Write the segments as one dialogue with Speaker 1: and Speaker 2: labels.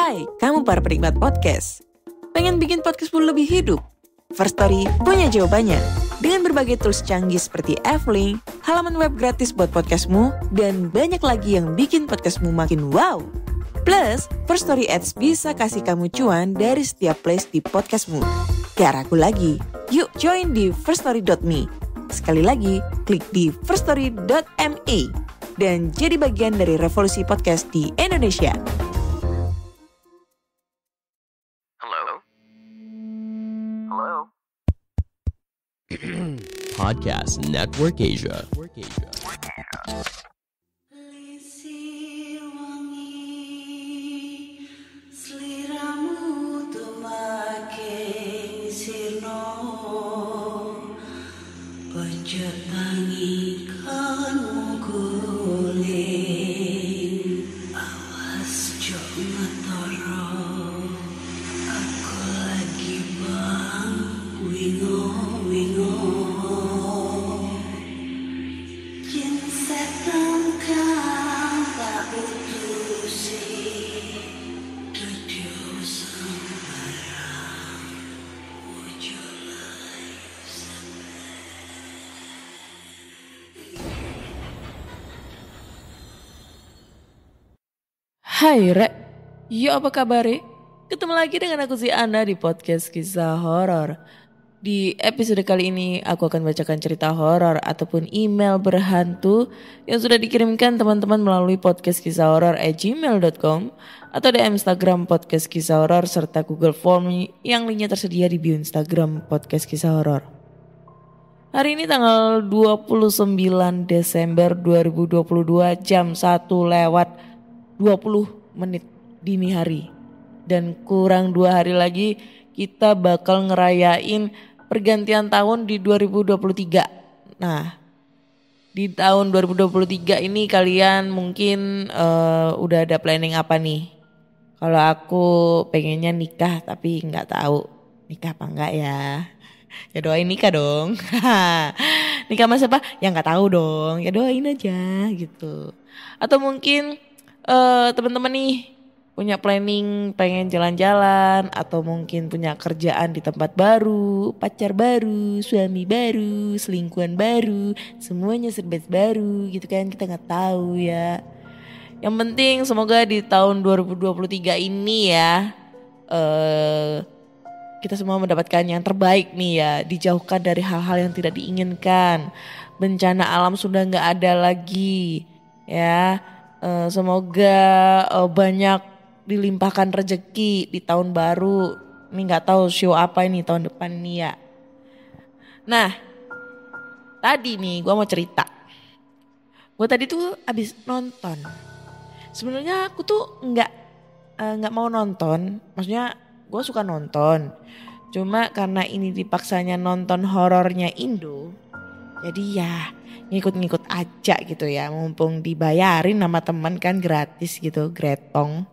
Speaker 1: Hai, kamu para penikmat podcast. Pengen bikin podcastmu lebih hidup? First Story punya jawabannya. Dengan berbagai tools canggih seperti F-Link, halaman web gratis buat podcastmu, dan banyak lagi yang bikin podcastmu makin wow. Plus, First Story Ads bisa kasih kamu cuan dari setiap place di podcastmu. Gak ragu lagi, yuk join di firststory.me. Sekali lagi, klik di firststory.me dan jadi bagian dari revolusi podcast di Indonesia.
Speaker 2: Podcast Network Asia.
Speaker 3: Hai Rek, yo apa kabar? Ketemu lagi dengan aku si Ana di podcast kisah horor. Di episode kali ini aku akan bacakan cerita horor ataupun email berhantu yang sudah dikirimkan teman-teman melalui podcastkisahhoror@gmail.com atau DM Instagram podcast kisah horor serta Google Form yang linknya tersedia di bio Instagram podcast kisah horor. Hari ini tanggal 29 Desember 2022 jam 1:20 dini hari. Dan kurang 2 hari lagi kita bakal ngerayain pergantian tahun di 2023. Nah, di tahun 2023 ini kalian mungkin udah ada planning apa nih? Kalau aku pengennya nikah tapi nggak tahu nikah apa enggak ya. Ya doain nikah dong. Nikah sama siapa? Ya nggak tahu dong. Ya doain aja gitu. Atau mungkin teman-teman nih punya planning pengen jalan-jalan atau mungkin punya kerjaan di tempat baru, pacar baru, suami baru, selingkuhan baru, semuanya serba baru gitu kan, kita nggak tahu ya. Yang penting semoga di tahun 2023 ini ya kita semua mendapatkan yang terbaik nih ya, dijauhkan dari hal-hal yang tidak diinginkan, bencana alam sudah nggak ada lagi ya. Semoga banyak dilimpahkan rezeki di tahun baru. Ini nggak tahu show apa ini tahun depan nih ya. Nah, tadi nih gue mau cerita. Gue tadi tuh abis nonton. Sebenarnya aku tuh nggak mau nonton. Maksudnya gue suka nonton. Cuma karena ini dipaksanya nonton horornya Indo, jadi ya ngikut-ngikut aja gitu ya, mumpung dibayarin sama teman kan gratis gitu, gretong.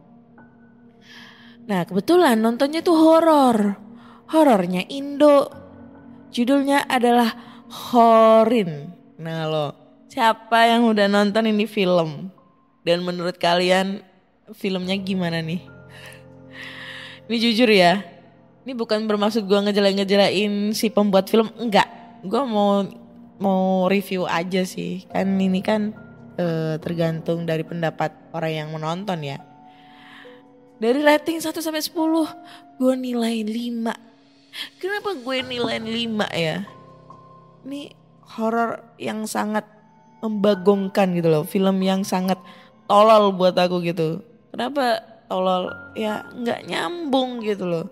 Speaker 3: Nah kebetulan nontonnya tuh horornya Indo, judulnya adalah Horin. Nah lo, siapa yang udah nonton ini film? Dan menurut kalian filmnya gimana nih? Ini jujur ya, ini bukan bermaksud gue ngejela-ngejelain si pembuat film, enggak. Gue mau review aja sih, kan ini kan tergantung dari pendapat orang yang menonton ya. Dari rating 1 sampai 10 gue nilai 5. Kenapa gue nilai 5 ya? Ini horor yang sangat membagongkan gitu loh, film yang sangat tolol buat aku gitu. Kenapa tolol? Ya gak nyambung gitu loh.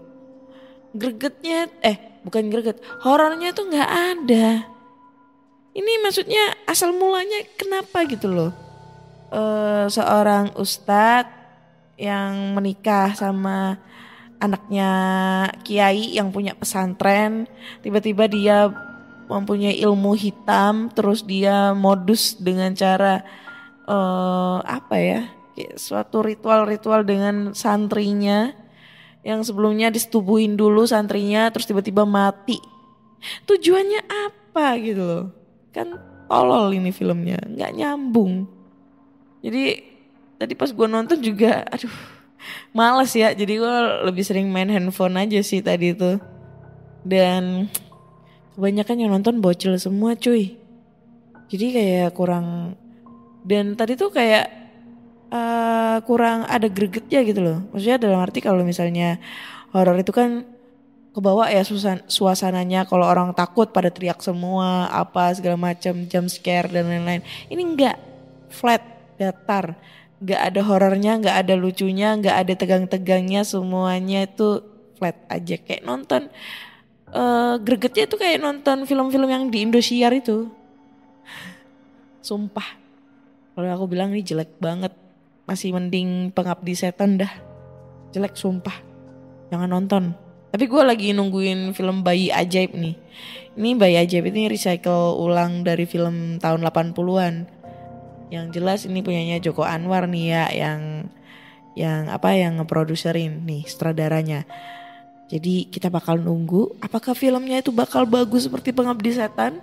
Speaker 3: Gregetnya, bukan greget, horornya tuh gak ada. Ini maksudnya asal mulanya kenapa gitu loh. Seorang ustadz yang menikah sama anaknya kiai yang punya pesantren. Tiba-tiba dia mempunyai ilmu hitam. Terus dia modus dengan cara suatu ritual-ritual dengan santrinya. Yang sebelumnya disetubuhin dulu santrinya terus tiba-tiba mati. Tujuannya apa gitu loh. Kan tolol ini filmnya, gak nyambung. Jadi tadi pas gue nonton juga aduh males ya. Jadi gue lebih sering main handphone aja sih tadi itu. Dan kebanyakan yang nonton bocil semua cuy. Jadi kayak kurang. Dan tadi tuh kayak kurang ada gregetnya gitu loh. Maksudnya dalam arti kalau misalnya horor itu kan kebawa ya suasananya, kalau orang takut pada teriak semua apa segala macam, jump scare dan lain-lain. Ini enggak, flat, datar, enggak ada horornya, enggak ada lucunya, enggak ada tegang-tegangnya, semuanya itu flat aja kayak nonton gregetnya itu kayak nonton film-film yang di Indosiar itu. Sumpah, kalau aku bilang ini jelek banget, masih mending Pengabdi Setan dah, jelek sumpah, jangan nonton. Tapi gue lagi nungguin film Bayi Ajaib nih. Ini Bayi Ajaib ini recycle ulang dari film tahun 80-an. Yang jelas ini punyanya Joko Anwar nih ya, yang ngeproduserin nih sutradaranya. Jadi kita bakal nunggu apakah filmnya itu bakal bagus seperti Pengabdi Setan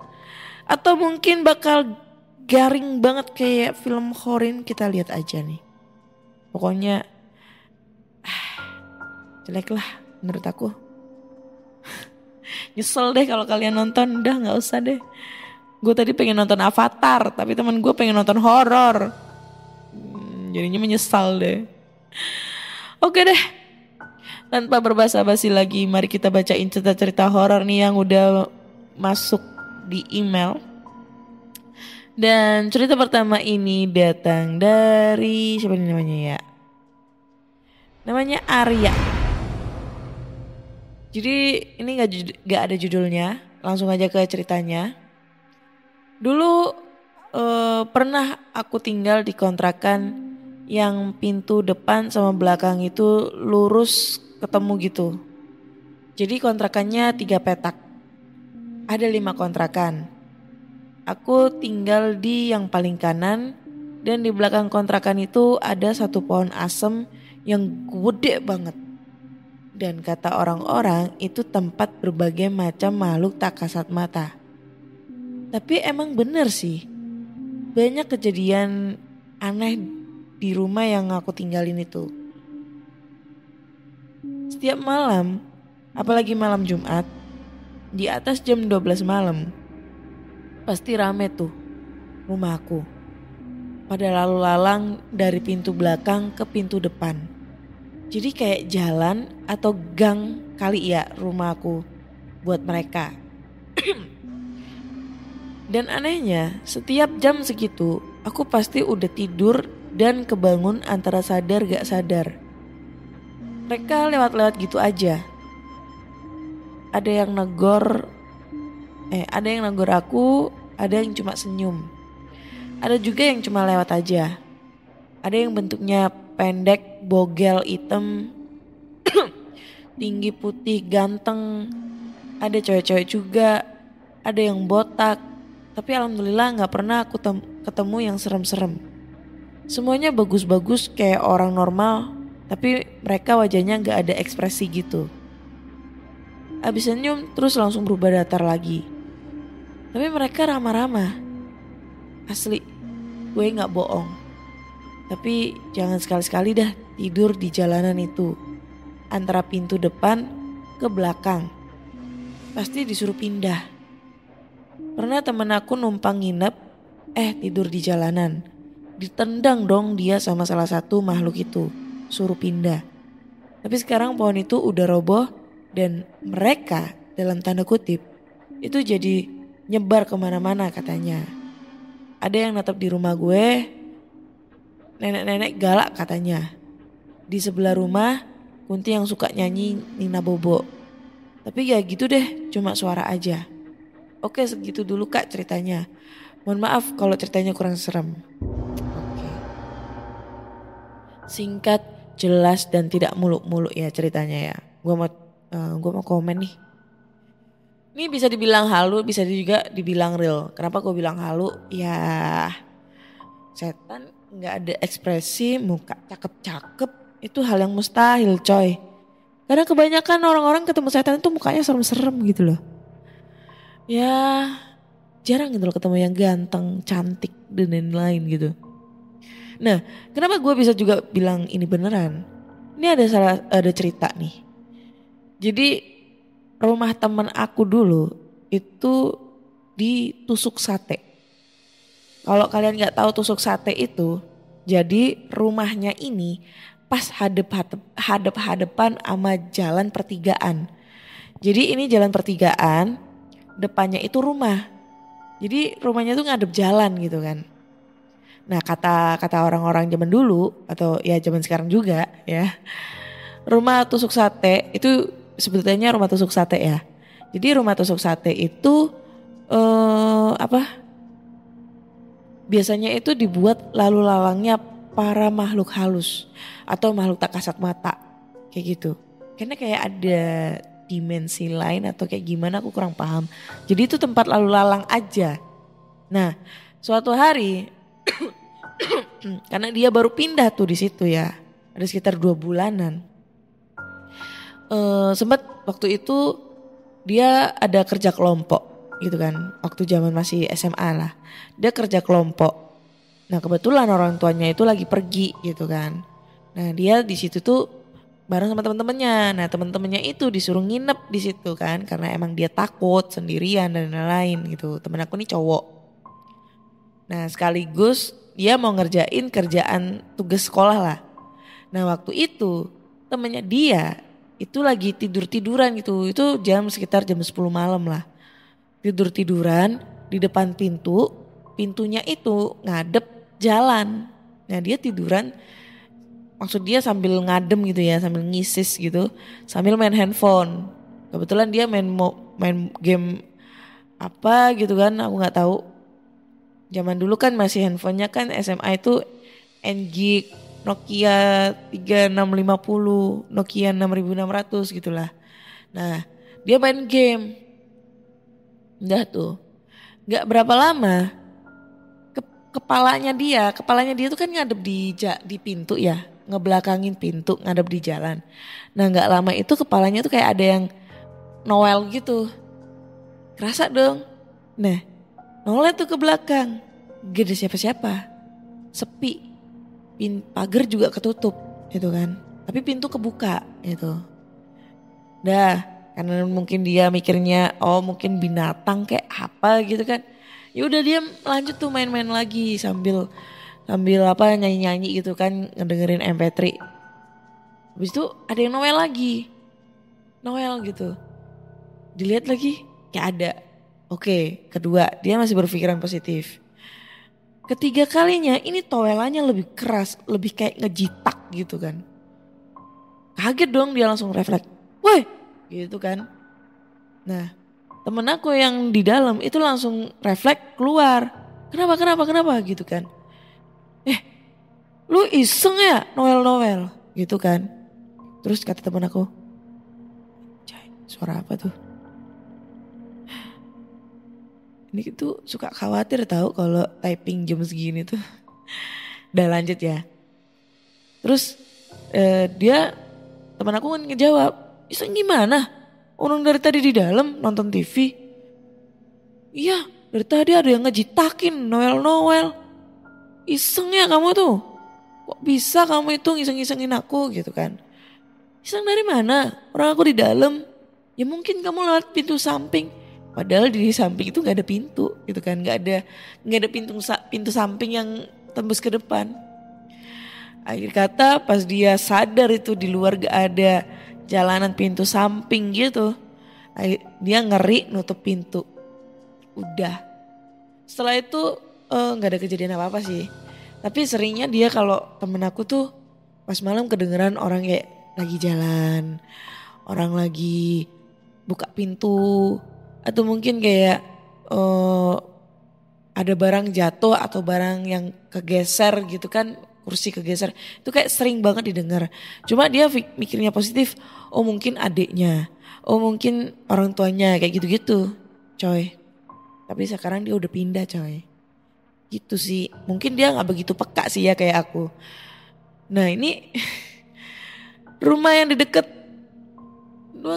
Speaker 3: atau mungkin bakal garing banget kayak film Khorin. Kita lihat aja nih. Pokoknya jelek lah menurut aku. Nyesel deh kalau kalian nonton, udah gak usah deh. Gue tadi pengen nonton Avatar, tapi teman gue pengen nonton horor. Jadinya menyesal deh. Oke deh, tanpa berbasa-basi lagi, mari kita bacain cerita-cerita horor nih yang udah masuk di email. Dan cerita pertama ini datang dari siapa ini namanya ya? Namanya Arya. Jadi ini gak ada judulnya, langsung aja ke ceritanya. Dulu pernah aku tinggal di kontrakan yang pintu depan sama belakang itu lurus ketemu gitu. Jadi kontrakannya 3 petak, ada 5 kontrakan. Aku tinggal di yang paling kanan dan di belakang kontrakan itu ada 1 pohon asem yang gede banget. Dan kata orang-orang itu tempat berbagai macam makhluk tak kasat mata. Tapi emang bener sih, banyak kejadian aneh di rumah yang aku tinggalin itu. Setiap malam, apalagi malam Jumat, di atas jam 12 malam, pasti rame tuh rumahku. Pada lalu lalang dari pintu belakang ke pintu depan. Jadi kayak jalan atau gang kali ya rumahku buat mereka. Dan anehnya setiap jam segitu aku pasti udah tidur dan kebangun antara sadar gak sadar. Mereka lewat-lewat gitu aja. Ada yang negor aku, ada yang cuma senyum. Ada juga yang cuma lewat aja. Ada yang bentuknya pendek, bogel, hitam, tinggi, putih, ganteng. Ada cewek-cewek juga, ada yang botak. Tapi alhamdulillah gak pernah aku ketemu yang serem-serem. Semuanya bagus-bagus kayak orang normal, tapi mereka wajahnya gak ada ekspresi gitu. Abis senyum terus langsung berubah datar lagi. Tapi mereka ramah-ramah. Asli, gue gak bohong. Tapi jangan sekali-sekali dah tidur di jalanan itu. Antara pintu depan ke belakang. Pasti disuruh pindah. Pernah temen aku numpang nginep, tidur di jalanan. Ditendang dong dia sama salah satu makhluk itu. Suruh pindah. Tapi sekarang pohon itu udah roboh. Dan mereka dalam tanda kutip itu jadi nyebar kemana-mana katanya. Ada yang natap di rumah gue. Nenek-nenek galak katanya. Di sebelah rumah Kunti yang suka nyanyi Nina Bobo. Tapi ya gitu deh, cuma suara aja. Oke, segitu dulu Kak ceritanya. Mohon maaf kalau ceritanya kurang serem. Oke. Singkat, jelas dan tidak muluk-muluk ya ceritanya ya. Gue mau komen nih. Ini bisa dibilang halu, bisa juga dibilang real. Kenapa gue bilang halu? Ya setan gak ada ekspresi, muka cakep-cakep, itu hal yang mustahil coy. Karena kebanyakan orang-orang ketemu setan itu mukanya serem-serem gitu loh. Ya jarang gitu loh ketemu yang ganteng, cantik dan lain-lain gitu. Nah kenapa gue bisa juga bilang ini beneran? Ini ada cerita nih. Jadi rumah teman aku dulu itu ditusuk sate. Kalau kalian nggak tahu tusuk sate itu, jadi rumahnya ini pas hadap-hadapan sama jalan pertigaan. Jadi ini jalan pertigaan, depannya itu rumah. Jadi rumahnya tuh ngadep jalan gitu kan. Nah kata orang-orang zaman dulu atau ya zaman sekarang juga ya, rumah tusuk sate itu sebetulnya rumah tusuk sate ya. Jadi rumah tusuk sate itu biasanya itu dibuat lalu lalangnya para makhluk halus atau makhluk tak kasat mata kayak gitu. Karena kayak ada dimensi lain atau kayak gimana aku kurang paham. Jadi itu tempat lalu lalang aja. Nah suatu hari karena dia baru pindah tuh di situ ya, ada sekitar 2 bulanan. Sempat waktu itu dia ada kerja kelompok gitu kan, waktu zaman masih SMA lah. Dia kerja kelompok. Nah kebetulan orang tuanya itu lagi pergi gitu kan. Nah dia di situ tuh bareng sama teman-temannya. Nah teman-temannya itu disuruh nginep di situ kan, karena emang dia takut sendirian dan lain-lain gitu. Temen aku nih cowok. Nah sekaligus dia mau ngerjain kerjaan tugas sekolah lah. Nah waktu itu temennya dia itu lagi tidur-tiduran gitu. Itu sekitar jam 10 malam lah. Tidur-tiduran di depan pintu. Pintunya itu ngadep jalan. Nah dia tiduran, maksud dia sambil ngadem gitu ya, sambil ngisis gitu. Sambil main handphone. Kebetulan dia main game apa gitu kan, aku gak tahu. Zaman dulu kan masih handphonenya kan SMA itu N-Gig, Nokia 3650, Nokia 6600 gitulah. Nah dia main game. Udah tuh gak berapa lama kepalanya dia tuh kan ngadep di pintu ya. Ngebelakangin pintu, ngadep di jalan. Nah gak lama itu kepalanya tuh kayak ada yang nowel gitu. Kerasa dong. Nah noleh tuh ke belakang, gak ada siapa-siapa, sepi, pagar juga ketutup, gitu kan. Tapi pintu kebuka, gitu. Dah, karena mungkin dia mikirnya, oh mungkin binatang kayak apa gitu kan. Ya udah dia lanjut tuh main-main lagi sambil nyanyi-nyanyi gitu kan, ngedengerin MP3. Habis itu ada yang Noel lagi, Noel gitu. Dilihat lagi, kayak ada. Oke, kedua dia masih berpikiran positif. Ketiga kalinya ini towelannya lebih keras, lebih kayak ngejitak gitu kan. Kaget dong dia langsung refleks. Woi, gitu kan. Nah, temen aku yang di dalam itu langsung refleks keluar. Kenapa gitu kan. Lu iseng ya Noel gitu kan. Terus kata temen aku, suara apa tuh? Ini tuh suka khawatir tahu kalau typing jam segini tuh. Udah lanjut ya. Terus dia teman aku kan ngejawab, iseng gimana? Orang dari tadi di dalam nonton TV. Iya, dari tadi ada yang ngejitakin Noel. Iseng ya kamu tuh. Kok bisa kamu itu ngiseng-ngisengin aku gitu kan? Iseng dari mana? Orang aku di dalam. Ya mungkin kamu lewat pintu samping. Padahal di samping itu nggak ada pintu gitu kan, nggak ada pintu samping yang tembus ke depan. Akhir kata pas dia sadar itu di luar gak ada jalanan pintu samping gitu, dia ngeri nutup pintu. Udah. Setelah itu nggak ada kejadian apa-apa sih. Tapi seringnya dia kalau temen aku tuh pas malam kedengeran orang kayak lagi jalan, orang lagi buka pintu. Atau mungkin kayak ada barang jatuh atau barang yang kegeser gitu kan, kursi kegeser. Itu kayak sering banget didengar. Cuma dia mikirnya positif, oh mungkin adiknya, oh mungkin orang tuanya kayak gitu-gitu coy. Tapi sekarang dia udah pindah coy. Gitu sih, mungkin dia gak begitu peka sih ya kayak aku. Nah ini rumah yang di deket,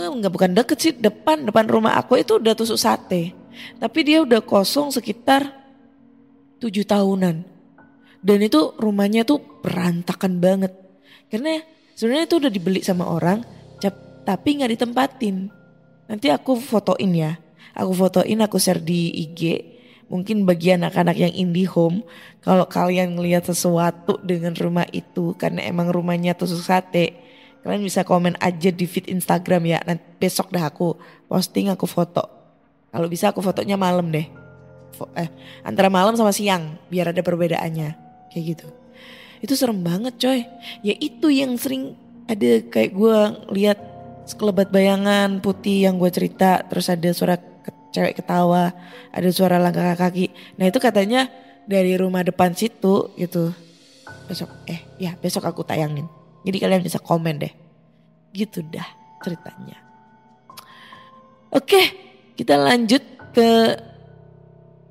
Speaker 3: bukan deket sih, depan rumah aku itu udah tusuk sate. Tapi dia udah kosong sekitar 7 tahunan. Dan itu rumahnya tuh berantakan banget. Karena Sebenarnya itu udah dibeli sama orang, tapi nggak ditempatin. Nanti aku fotoin ya. Aku fotoin, aku share di IG. Mungkin bagi anak-anak yang indie home, kalau kalian ngelihat sesuatu dengan rumah itu karena emang rumahnya tusuk sate, kalian bisa komen aja di feed Instagram ya. Nanti besok dah aku posting, aku foto. Kalau bisa aku fotonya malam deh. Antara malam sama siang biar ada perbedaannya. Kayak gitu. Itu serem banget coy. Ya itu yang sering ada kayak gue lihat sekelebat bayangan putih yang gue cerita. Terus ada suara cewek ketawa, ada suara langkah kaki. Nah itu katanya dari rumah depan situ gitu. Besok aku tayangin. Jadi kalian bisa komen deh. Gitu dah ceritanya. Oke, kita lanjut ke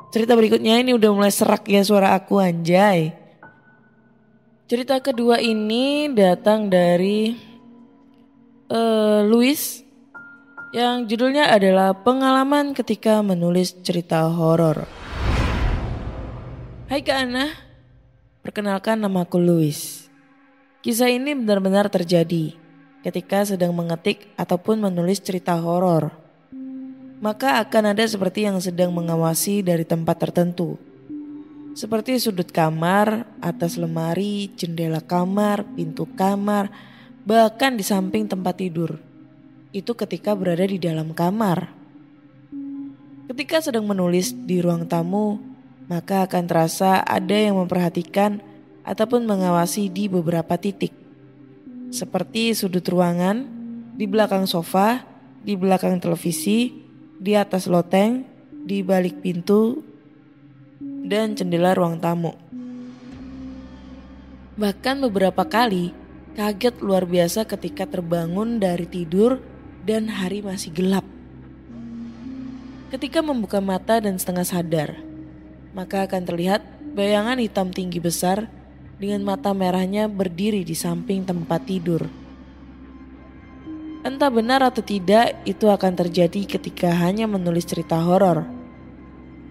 Speaker 3: cerita berikutnya. Ini udah mulai serak ya suara aku, anjay. Cerita kedua ini datang dari Luis, yang judulnya adalah pengalaman ketika menulis cerita horor. Hai Kak Ana, perkenalkan namaku Luis. Kisah ini benar-benar terjadi ketika sedang mengetik ataupun menulis cerita horor. Maka akan ada seperti yang sedang mengawasi dari tempat tertentu. Seperti sudut kamar, atas lemari, jendela kamar, pintu kamar, bahkan di samping tempat tidur. Itu ketika berada di dalam kamar. Ketika sedang menulis di ruang tamu, maka akan terasa ada yang memperhatikan ataupun mengawasi di beberapa titik. Seperti sudut ruangan, di belakang sofa, di belakang televisi, di atas loteng, di balik pintu, dan jendela ruang tamu. Bahkan beberapa kali kaget luar biasa ketika terbangun dari tidur dan hari masih gelap. Ketika membuka mata dan setengah sadar, maka akan terlihat bayangan hitam tinggi besar dengan mata merahnya berdiri di samping tempat tidur. Entah benar atau tidak, itu akan terjadi ketika hanya menulis cerita horor.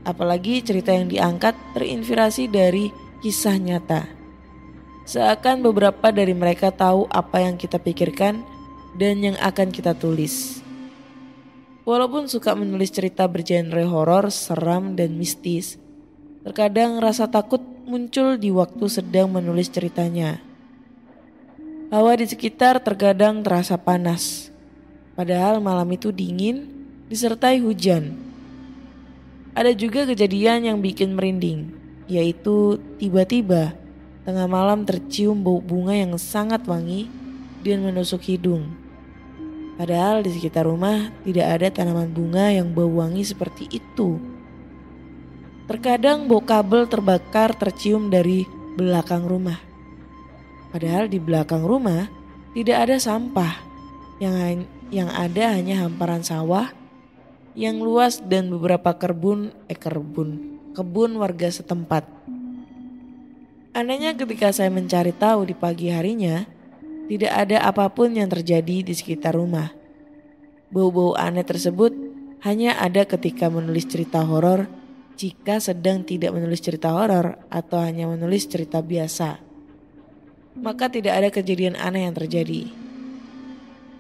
Speaker 3: Apalagi cerita yang diangkat terinspirasi dari kisah nyata. Seakan beberapa dari mereka tahu apa yang kita pikirkan dan yang akan kita tulis. Walaupun suka menulis cerita bergenre horor, seram, dan mistis, terkadang rasa takut muncul di waktu sedang menulis ceritanya. Hawa di sekitar terkadang terasa panas, padahal malam itu dingin disertai hujan. Ada juga kejadian yang bikin merinding, yaitu tiba-tiba tengah malam tercium bau bunga yang sangat wangi dan menusuk hidung. Padahal di sekitar rumah tidak ada tanaman bunga yang bau wangi seperti itu. Terkadang bau kabel terbakar tercium dari belakang rumah. Padahal di belakang rumah tidak ada sampah. Yang ada hanya hamparan sawah yang luas dan beberapa kebun warga setempat. Anehnya ketika saya mencari tahu di pagi harinya, tidak ada apapun yang terjadi di sekitar rumah. Bau-bau aneh tersebut hanya ada ketika menulis cerita horor, jika sedang tidak menulis cerita horor atau hanya menulis cerita biasa. Maka tidak ada kejadian aneh yang terjadi.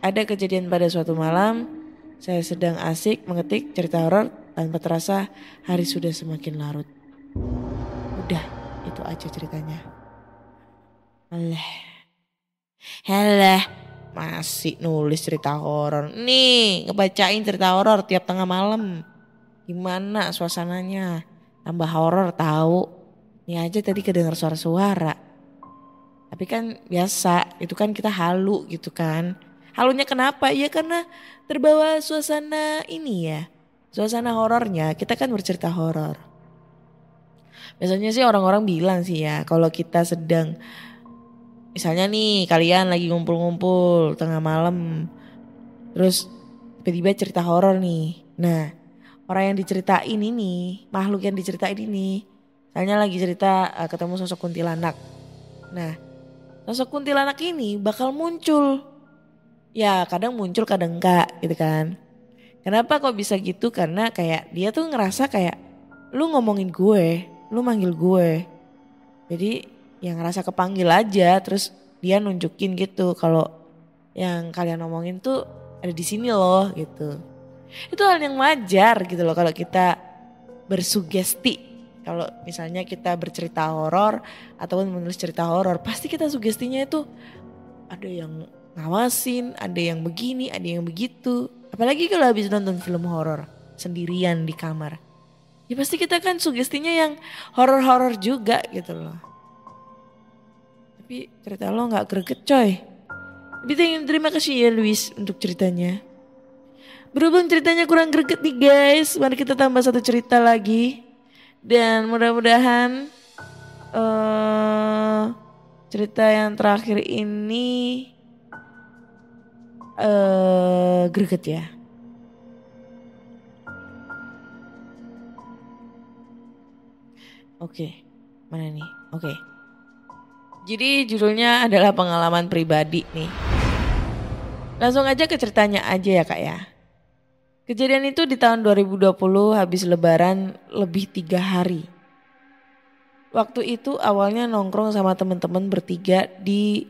Speaker 3: Ada kejadian pada suatu malam, saya sedang asik mengetik cerita horor, tanpa terasa hari sudah semakin larut. Udah, itu aja ceritanya. Halah, masih nulis cerita horor. Nih, ngebacain cerita horor tiap tengah malam. Gimana suasananya? Tambah horor tahu. Ini aja tadi kedengar suara-suara. Tapi kan biasa, itu kan kita halu gitu kan. Halunya kenapa? Ya karena terbawa suasana ini ya. Suasana horornya, kita kan bercerita horor. Biasanya sih orang-orang bilang sih ya, kalau kita sedang, misalnya nih kalian lagi ngumpul-ngumpul tengah malam, terus tiba-tiba cerita horor nih. Nah, orang yang diceritain ini, makhluk yang diceritain ini, misalnya lagi cerita ketemu sosok kuntilanak. Nah, sosok kuntilanak ini bakal muncul. Ya kadang muncul kadang enggak gitu kan. Kenapa kok bisa gitu? Karena kayak dia tuh ngerasa kayak lu ngomongin gue, lu manggil gue. Jadi yang ngerasa kepanggil aja, terus dia nunjukin gitu kalau yang kalian omongin tuh ada di sini loh gitu. Itu hal yang wajar gitu loh kalau kita bersugesti. Kalau misalnya kita bercerita horor ataupun menulis cerita horor, pasti kita sugestinya itu ada yang ngawasin, ada yang begini, ada yang begitu. Apalagi kalau habis nonton film horor sendirian di kamar. Ya pasti kita kan sugestinya yang horor-horor juga gitu loh. Tapi cerita lo gak greget coy. Tapi terima kasih ya Luis untuk ceritanya. Berhubung ceritanya kurang greget nih guys, mari kita tambah satu cerita lagi. Dan mudah-mudahan cerita yang terakhir ini greget ya. Oke, mana nih? Oke. Jadi judulnya adalah pengalaman pribadi nih. Langsung aja ke ceritanya aja ya kak ya. Kejadian itu di tahun 2020 habis lebaran lebih 3 hari. Waktu itu awalnya nongkrong sama teman-teman bertiga di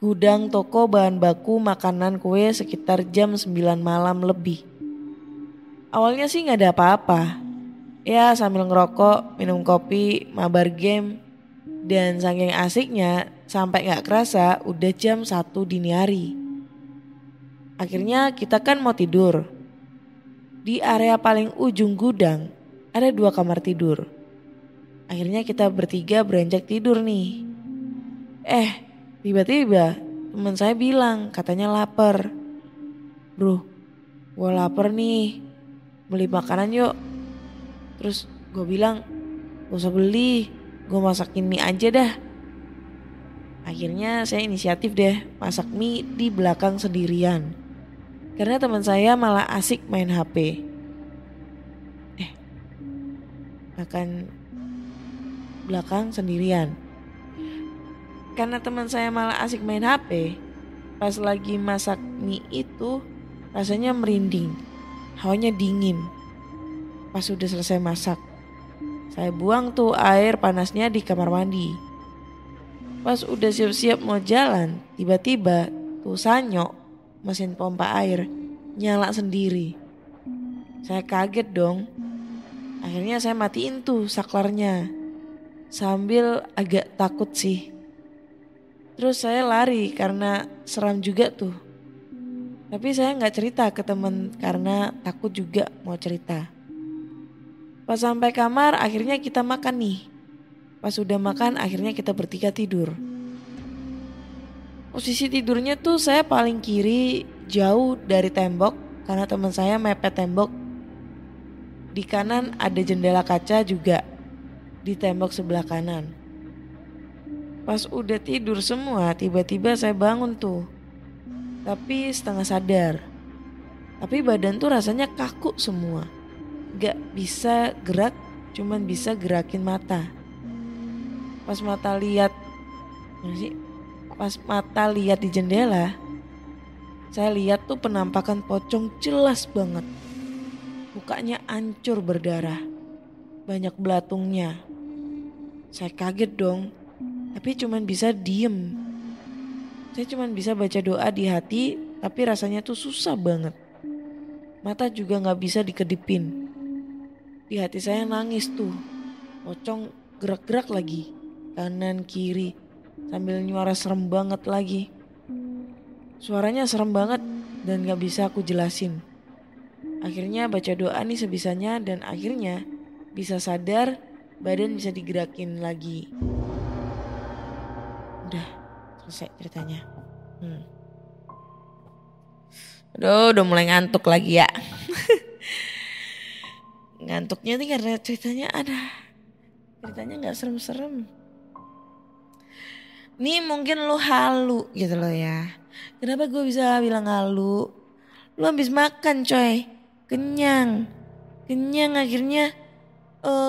Speaker 3: gudang toko bahan baku makanan kue sekitar jam 9 malam lebih. Awalnya sih gak ada apa-apa. Ya sambil ngerokok, minum kopi, mabar game. Dan saking asiknya sampai gak kerasa udah jam 1 dini hari. Akhirnya kita kan mau tidur. Di area paling ujung gudang ada 2 kamar tidur. Akhirnya kita bertiga beranjak tidur nih. Tiba-tiba teman saya bilang katanya lapar. Bro, gue lapar nih, beli makanan yuk. Terus gue bilang gak usah beli, gue masakin mie aja dah. Akhirnya saya inisiatif deh masak mie di belakang sendirian. Karena teman saya malah asik main HP. Makan belakang sendirian. Karena teman saya malah asik main HP, pas lagi masak mie itu rasanya merinding, hawanya dingin. Pas sudah selesai masak, saya buang tuh air panasnya di kamar mandi. Pas udah siap-siap mau jalan, tiba-tiba tuh Sanyo, mesin pompa air, nyala sendiri. Saya kaget dong. Akhirnya saya matiin tuh saklarnya. Sambil agak takut sih. Terus saya lari karena seram juga tuh. Tapi saya gak cerita ke teman karena takut juga mau cerita. Pas sampai kamar akhirnya kita makan nih. Pas udah makan akhirnya kita bertiga tidur. Posisi tidurnya tuh saya paling kiri jauh dari tembok karena teman saya mepet tembok. Di kanan ada jendela kaca juga di tembok sebelah kanan. Pas udah tidur semua tiba-tiba saya bangun tuh. Tapi setengah sadar. Tapi badan tuh rasanya kaku semua. Gak bisa gerak, cuman bisa gerakin mata. Pas mata lihat di jendela, saya lihat tuh penampakan pocong jelas banget. Mukanya hancur berdarah, banyak belatungnya. Saya kaget dong, tapi cuman bisa diem. Saya cuman bisa baca doa di hati, tapi rasanya tuh susah banget. Mata juga gak bisa dikedipin. Di hati saya nangis tuh, pocong gerak-gerak lagi, kanan kiri, sambil nyuara serem banget lagi. Suaranya serem banget dan gak bisa aku jelasin. Akhirnya baca doa nih sebisanya dan akhirnya bisa sadar, badan bisa digerakin lagi. Udah selesai ceritanya. Aduh udah mulai ngantuk lagi ya. Ngantuknya nih karena ceritanya ceritanya gak serem-serem. Nih mungkin lu halu gitu loh ya. Kenapa gue bisa bilang halu? Lu habis makan coy, kenyang akhirnya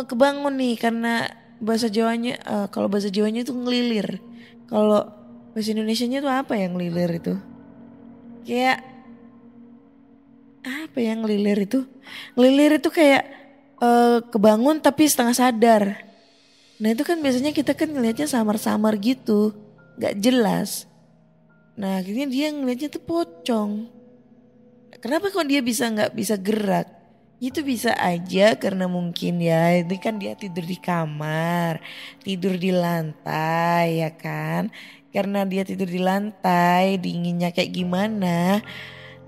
Speaker 3: kebangun nih karena bahasa Jawanya kalau bahasa Jawanya itu ngelilir. Kalau bahasa Indonesianya tuh apa yang ngelilir itu? Kayak apa yang ngelilir itu? Ngelilir itu kayak kebangun tapi setengah sadar. Nah itu kan biasanya kita kan ngelihatnya samar-samar gitu, gak jelas. Nah akhirnya dia ngeliatnya tuh pocong. Kenapa kok dia nggak bisa gerak? Itu bisa aja karena mungkin ya ini kan dia tidur di kamar, tidur di lantai ya kan. Karena dia tidur di lantai, dinginnya kayak gimana,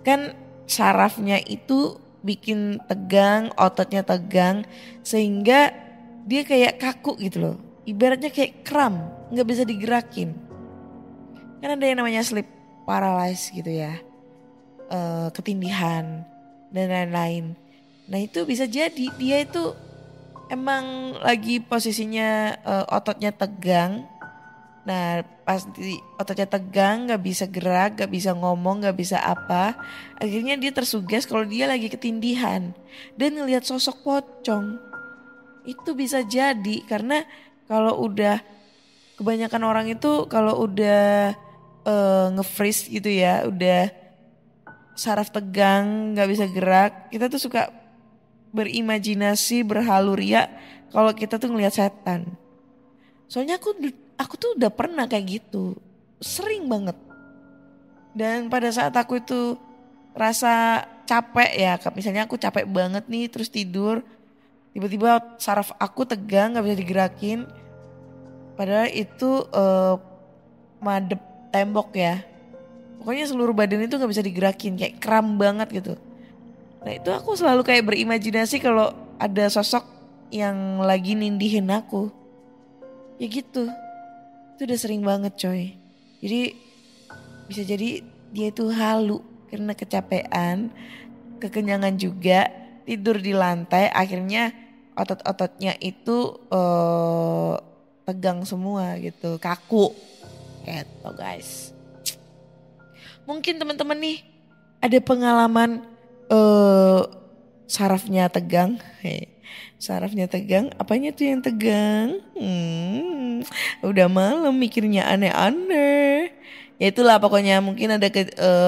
Speaker 3: kan sarafnya itu bikin tegang, ototnya tegang, sehingga dia kayak kaku gitu loh. Ibaratnya kayak kram, nggak bisa digerakin. Kan ada yang namanya sleep paralysis gitu ya, ketindihan dan lain-lain. Nah itu bisa jadi dia itu emang lagi posisinya ototnya tegang. Nah pasti ototnya tegang, gak bisa gerak, gak bisa ngomong, gak bisa apa. Akhirnya dia tersuges kalau dia lagi ketindihan dan ngelihat sosok pocong. Itu bisa jadi karena kalau udah kebanyakan orang itu kalau udah nge-freeze gitu ya, udah saraf tegang, gak bisa gerak, kita tuh suka berimajinasi, berhaluria kalau kita tuh ngelihat setan. Soalnya aku tuh udah pernah kayak gitu, sering banget. Dan pada saat aku itu rasa capek ya, misalnya aku capek banget nih terus tidur, tiba-tiba saraf aku tegang gak bisa digerakin. Padahal itu madep tembok ya. Pokoknya seluruh badan itu gak bisa digerakin, kayak kram banget gitu. Nah itu aku selalu kayak berimajinasi kalau ada sosok yang lagi nindihin aku. Ya gitu. Itu udah sering banget coy. Jadi bisa jadi dia itu halu karena kecapean, kekenyangan juga, tidur di lantai, akhirnya otot-ototnya itu tegang semua gitu, kaku. Gitu guys. Mungkin teman-teman nih ada pengalaman sarafnya tegang. Sarafnya tegang, apanya tuh yang tegang? Udah malam mikirnya aneh-aneh. Ya itulah pokoknya mungkin ada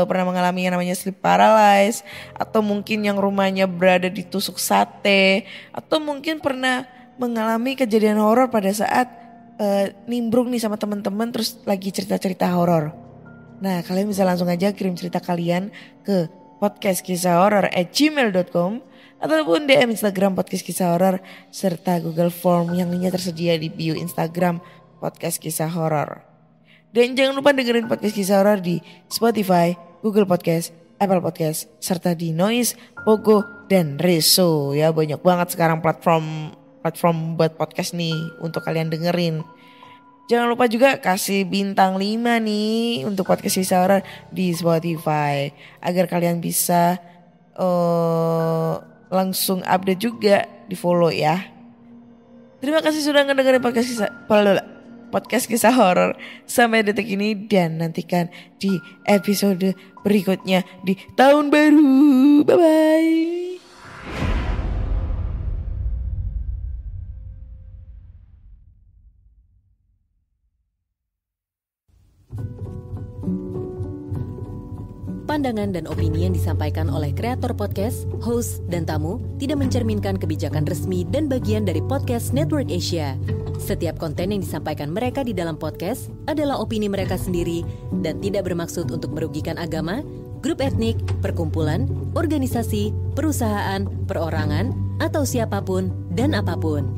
Speaker 3: pernah mengalami yang namanya sleep paralysis, atau mungkin yang rumahnya berada di tusuk sate, atau mungkin pernah mengalami kejadian horor pada saat nimbrung nih sama teman-teman terus lagi cerita-cerita horor. Nah kalian bisa langsung aja kirim cerita kalian ke podcastkisahhoror@gmail.com ataupun DM Instagram Podcast Kisah Horor serta Google Form yang linknya tersedia di bio Instagram Podcast Kisah Horor. Dan jangan lupa dengerin Podcast Kisah Horor di Spotify, Google Podcast, Apple Podcast, serta di Noise, Pogo, dan Reso. Ya banyak banget sekarang platform buat podcast nih untuk kalian dengerin. Jangan lupa juga kasih bintang 5 nih untuk Podcast Kisah Horor di Spotify agar kalian bisa langsung update juga, di follow ya. Terima kasih sudah ngedengerin podcast kisah horor sampai detik ini dan nantikan di episode berikutnya di tahun baru. Bye bye.
Speaker 4: Pandangan dan opini yang disampaikan oleh kreator podcast, host, dan tamu tidak mencerminkan kebijakan resmi dan bagian dari Podcast Network Asia. Setiap konten yang disampaikan mereka di dalam podcast adalah opini mereka sendiri dan tidak bermaksud untuk merugikan agama, grup etnik, perkumpulan, organisasi, perusahaan, perorangan, atau siapapun dan apapun.